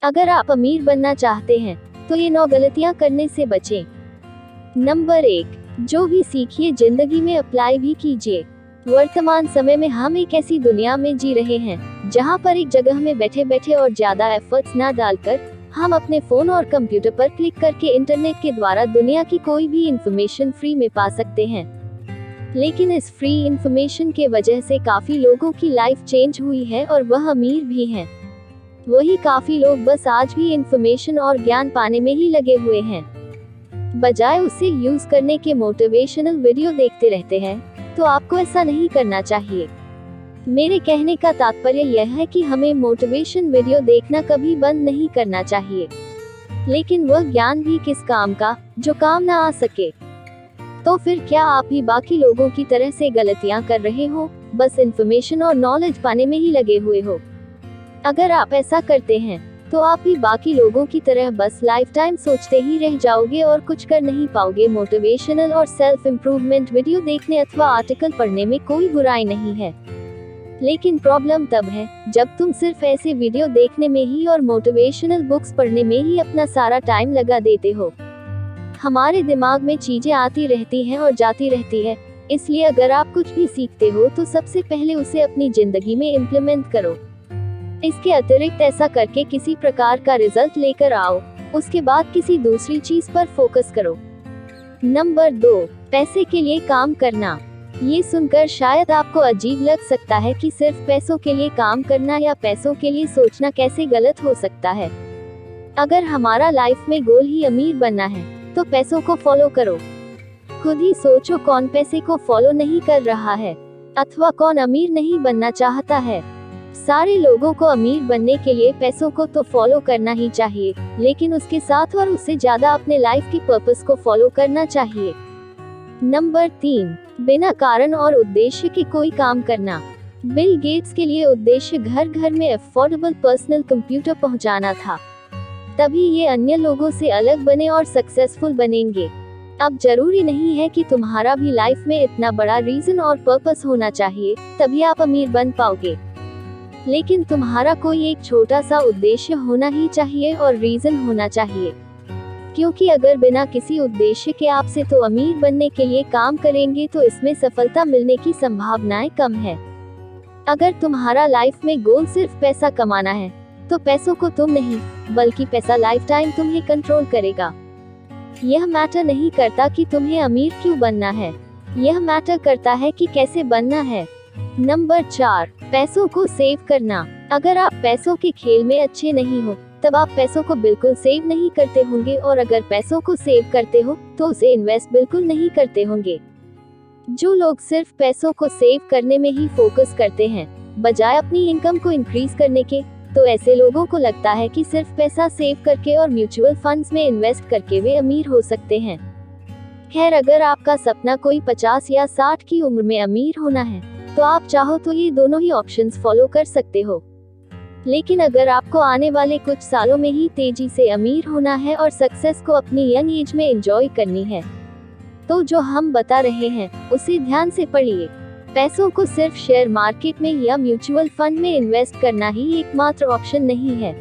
अगर आप अमीर बनना चाहते हैं तो ये 9 गलतियां करने से बचें। नंबर 1, जो भी सीखिए जिंदगी में अप्लाई भी कीजिए। वर्तमान समय में हम एक ऐसी दुनिया में जी रहे हैं जहां पर एक जगह में बैठे बैठे और ज्यादा एफर्ट्स ना डालकर हम अपने फोन और कंप्यूटर पर क्लिक करके इंटरनेट के द्वारा दुनिया की कोई भी इंफॉर्मेशन फ्री में पा सकते हैं। लेकिन इस फ्री इंफॉर्मेशन के वजह से काफी लोगों की लाइफ चेंज हुई है और वह अमीर भी हैं। वही काफी लोग बस आज भी इंफॉर्मेशन और ज्ञान पाने में ही लगे हुए हैं, बजाय उसे यूज करने के मोटिवेशनल वीडियो देखते रहते हैं। तो आपको ऐसा नहीं करना चाहिए। मेरे कहने का तात्पर्य यह है कि हमें मोटिवेशन वीडियो देखना कभी बंद नहीं करना चाहिए, लेकिन वह ज्ञान भी किस काम का जो काम ना आ सके। तो फिर क्या आप भी बाकी लोगों की तरह से गलतियां कर रहे हो, बस इंफॉर्मेशन और नॉलेज पाने में ही लगे हुए हो? अगर आप ऐसा करते हैं तो आप भी बाकी लोगों की तरह बस लाइफ टाइम सोचते ही रह जाओगे और कुछ कर नहीं पाओगे। मोटिवेशनल और सेल्फ इम्प्रूवमेंट वीडियो देखने अथवा आर्टिकल पढ़ने में कोई बुराई नहीं है, लेकिन प्रॉब्लम तब है जब तुम सिर्फ ऐसे वीडियो देखने में ही और मोटिवेशनल बुक्स पढ़ने में ही अपना सारा टाइम लगा देते हो। हमारे दिमाग में चीजें आती रहती हैं और जाती रहती है, इसलिए अगर आप कुछ भी सीखते हो तो सबसे पहले उसे अपनी जिंदगी में इम्प्लीमेंट करो। इसके अतिरिक्त ऐसा करके किसी प्रकार का रिजल्ट लेकर आओ, उसके बाद किसी दूसरी चीज पर फोकस करो। नंबर 2, पैसे के लिए काम करना। ये सुनकर शायद आपको अजीब लग सकता है कि सिर्फ पैसों के लिए काम करना या पैसों के लिए सोचना कैसे गलत हो सकता है। अगर हमारा लाइफ में गोल ही अमीर बनना है तो पैसों को फॉलो करो। खुद ही सोचो, कौन पैसे को फॉलो नहीं कर रहा है, अथवा कौन अमीर नहीं बनना चाहता है। सारे लोगों को अमीर बनने के लिए पैसों को तो फॉलो करना ही चाहिए, लेकिन उसके साथ और उससे ज्यादा अपने लाइफ की पर्पस को फॉलो करना चाहिए। नंबर 3, बिना कारण और उद्देश्य के कोई काम करना। बिल गेट्स के लिए उद्देश्य घर घर में अफोर्डेबल पर्सनल कंप्यूटर पहुंचाना था, तभी ये अन्य लोगों से अलग बने और सक्सेसफुल बनेंगे। अब जरूरी नहीं है कि तुम्हारा भी लाइफ में इतना बड़ा रीजन और पर्पस होना चाहिए तभी आप अमीर बन पाओगे, लेकिन तुम्हारा कोई एक छोटा सा उद्देश्य होना ही चाहिए और रीजन होना चाहिए। क्योंकि अगर बिना किसी उद्देश्य के आप से तो अमीर बनने के लिए काम करेंगे तो इसमें सफलता मिलने की संभावनाएं कम है। अगर तुम्हारा लाइफ में गोल सिर्फ पैसा कमाना है तो पैसों को तुम नहीं बल्कि पैसा लाइफ टाइम तुम्हें कंट्रोल करेगा। यह मैटर नहीं करता कि तुम्हें अमीर क्यों बनना है, यह मैटर करता है कि कैसे बनना है। नंबर 4, पैसों को सेव करना। अगर आप पैसों के खेल में अच्छे नहीं हो तब आप पैसों को बिल्कुल सेव नहीं करते होंगे, और अगर पैसों को सेव करते हो तो उसे इन्वेस्ट बिल्कुल नहीं करते होंगे। जो लोग सिर्फ पैसों को सेव करने में ही फोकस करते हैं बजाय अपनी इनकम को इंक्रीज करने के, तो ऐसे लोगों को लगता है कि सिर्फ पैसा सेव करके और म्यूचुअल फंड्स में इन्वेस्ट करके वे अमीर हो सकते हैं। खैर, अगर आपका सपना कोई 50 या 60 की उम्र में अमीर होना है तो आप चाहो तो ये दोनों ही ऑप्शंस फॉलो कर सकते हो। लेकिन अगर आपको आने वाले कुछ सालों में ही तेजी से अमीर होना है और सक्सेस को अपनी यंग एज में एंजॉय करनी है, तो जो हम बता रहे हैं उसे ध्यान से पढ़िए। पैसों को सिर्फ शेयर मार्केट में या म्यूचुअल फंड में इन्वेस्ट करना ही एकमात्र ऑप्शन नहीं है।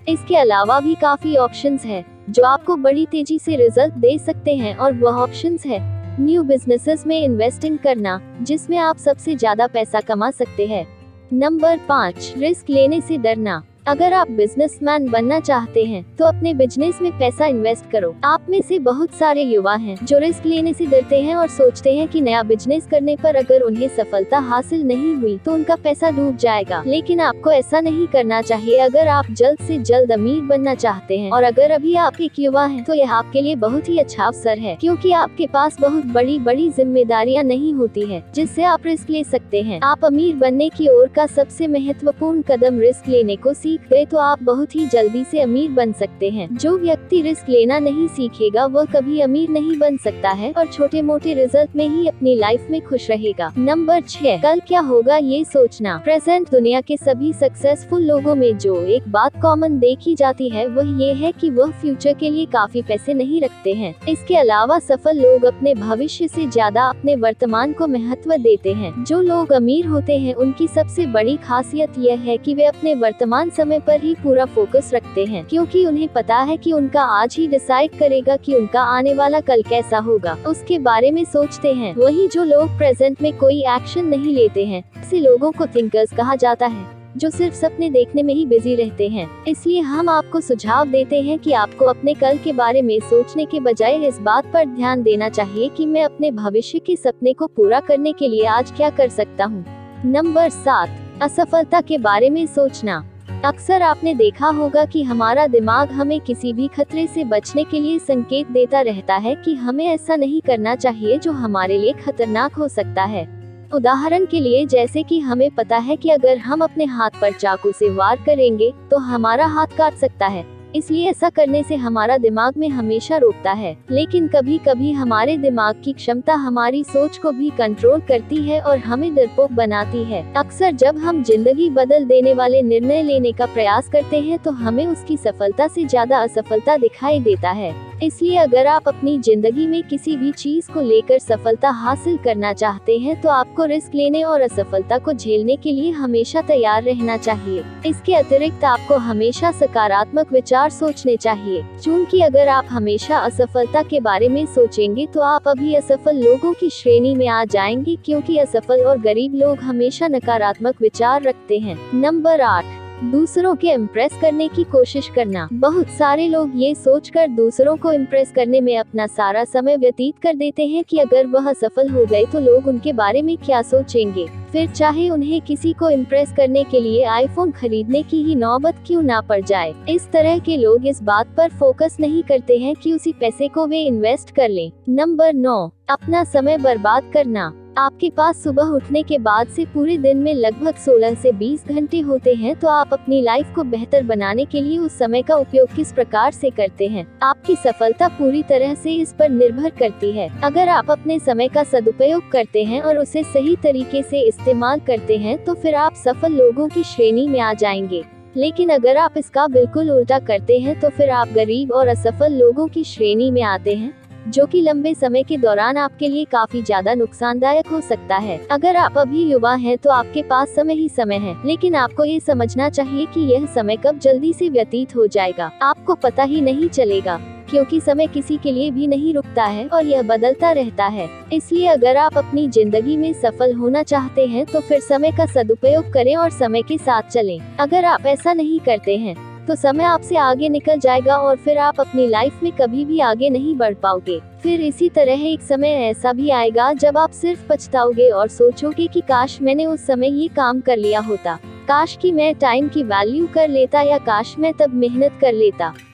इसके अलावा भी काफी ऑप्शंस हैं जो आपको बड़ी तेजी से रिजल्ट दे सकते हैं, और वह ऑप्शंस है न्यू बिजनेसेस में इन्वेस्टिंग करना, जिसमें आप सबसे ज्यादा पैसा कमा सकते हैं। नंबर 5, रिस्क लेने से डरना। अगर आप बिजनेसमैन बनना चाहते हैं तो अपने बिजनेस में पैसा इन्वेस्ट करो। आप में से बहुत सारे युवा हैं जो रिस्क लेने से डरते हैं और सोचते हैं कि नया बिजनेस करने पर अगर उन्हें सफलता हासिल नहीं हुई तो उनका पैसा डूब जाएगा, लेकिन आपको ऐसा नहीं करना चाहिए। अगर आप जल्द से जल्द अमीर बनना चाहते हैं और अगर अभी आप एक युवा हैं तो यह आपके लिए बहुत ही अच्छा अवसर है, क्योंकि आपके पास बहुत बड़ी बड़ी जिम्मेदारियां नहीं होती है जिससे आप रिस्क ले सकते हैं। आप अमीर बनने की ओर का सबसे महत्वपूर्ण कदम रिस्क लेने को सीख गए तो आप बहुत ही जल्दी से अमीर बन सकते हैं। जो व्यक्ति रिस्क लेना नहीं सीखेगा वह कभी अमीर नहीं बन सकता है और छोटे मोटे रिजल्ट में ही अपनी लाइफ में खुश रहेगा। नंबर 6, कल क्या होगा ये सोचना। प्रेजेंट दुनिया के सभी सक्सेसफुल लोगों में जो एक बात कॉमन देखी जाती है वह ये है कि वह फ्यूचर के लिए काफी पैसे नहीं रखते हैं। इसके अलावा सफल लोग अपने भविष्य से ज्यादा अपने वर्तमान को महत्व देते हैं। जो लोग अमीर होते हैं उनकी सबसे बड़ी खासियत यह है कि वे अपने वर्तमान समय समय पर ही पूरा फोकस रखते हैं, क्योंकि उन्हें पता है कि उनका आज ही डिसाइड करेगा कि उनका आने वाला कल कैसा होगा, उसके बारे में सोचते हैं। वहीं जो लोग प्रेजेंट में कोई एक्शन नहीं लेते हैं, ऐसे लोगों को थिंकर्स कहा जाता है, जो सिर्फ सपने देखने में ही बिजी रहते हैं। इसलिए हम आपको सुझाव देते हैं कि आपको अपने कल के बारे में सोचने के बजाय इस बात पर ध्यान देना चाहिए कि मैं अपने भविष्य के सपने को पूरा करने के लिए आज क्या कर सकता हूँ। नंबर 7, असफलता के बारे में सोचना। अक्सर आपने देखा होगा कि हमारा दिमाग हमें किसी भी खतरे से बचने के लिए संकेत देता रहता है कि हमें ऐसा नहीं करना चाहिए जो हमारे लिए खतरनाक हो सकता है। उदाहरण के लिए, जैसे कि हमें पता है कि अगर हम अपने हाथ पर चाकू से वार करेंगे तो हमारा हाथ काट सकता है, इसलिए ऐसा करने से हमारा दिमाग में हमेशा रोकता है। लेकिन कभी कभी हमारे दिमाग की क्षमता हमारी सोच को भी कंट्रोल करती है और हमें डरपोक बनाती है। अक्सर जब हम जिंदगी बदल देने वाले निर्णय लेने का प्रयास करते हैं तो हमें उसकी सफलता से ज्यादा असफलता दिखाई देता है। इसलिए अगर आप अपनी जिंदगी में किसी भी चीज को लेकर सफलता हासिल करना चाहते हैं तो आपको रिस्क लेने और असफलता को झेलने के लिए हमेशा तैयार रहना चाहिए। इसके अतिरिक्त आपको हमेशा सकारात्मक विचार सोचने चाहिए, क्योंकि अगर आप हमेशा असफलता के बारे में सोचेंगे तो आप अभी असफल लोगों की श्रेणी में आ जाएंगे, क्योंकि असफल और गरीब लोग हमेशा नकारात्मक विचार रखते हैं। नंबर 8, दूसरों के इम्प्रेस करने की कोशिश करना। बहुत सारे लोग ये सोचकर दूसरों को इम्प्रेस करने में अपना सारा समय व्यतीत कर देते हैं कि अगर वह सफल हो गए तो लोग उनके बारे में क्या सोचेंगे, फिर चाहे उन्हें किसी को इम्प्रेस करने के लिए आईफोन खरीदने की ही नौबत क्यों ना पड़ जाए। इस तरह के लोग इस बात पर फोकस नहीं करते हैं कि उसी पैसे को वे इन्वेस्ट कर लें। नंबर 9, अपना समय बर्बाद करना। आपके पास सुबह उठने के बाद से पूरे दिन में लगभग 16 से 20 घंटे होते हैं, तो आप अपनी लाइफ को बेहतर बनाने के लिए उस समय का उपयोग किस प्रकार से करते हैं, आपकी सफलता पूरी तरह से इस पर निर्भर करती है। अगर आप अपने समय का सदुपयोग करते हैं और उसे सही तरीके से इस्तेमाल करते हैं तो फिर आप सफल लोगों की श्रेणी में आ जाएंगे। लेकिन अगर आप इसका बिल्कुल उल्टा करते हैं तो फिर आप गरीब और असफल लोगों की श्रेणी में आते हैं, जो कि लंबे समय के दौरान आपके लिए काफी ज्यादा नुकसानदायक हो सकता है। अगर आप अभी युवा हैं तो आपके पास समय ही समय है, लेकिन आपको ये समझना चाहिए कि यह समय कब जल्दी से व्यतीत हो जाएगा आपको पता ही नहीं चलेगा, क्योंकि समय किसी के लिए भी नहीं रुकता है और यह बदलता रहता है। इसलिए अगर आप अपनी जिंदगी में सफल होना चाहते हैं तो फिर समय का सदुपयोग करें और समय के साथ चलें। अगर आप ऐसा नहीं करते हैं तो समय आपसे आगे निकल जाएगा और फिर आप अपनी लाइफ में कभी भी आगे नहीं बढ़ पाओगे। फिर इसी तरह एक समय ऐसा भी आएगा जब आप सिर्फ पछताओगे और सोचोगे कि काश मैंने उस समय ये काम कर लिया होता, काश कि मैं टाइम की वैल्यू कर लेता, या काश मैं तब मेहनत कर लेता।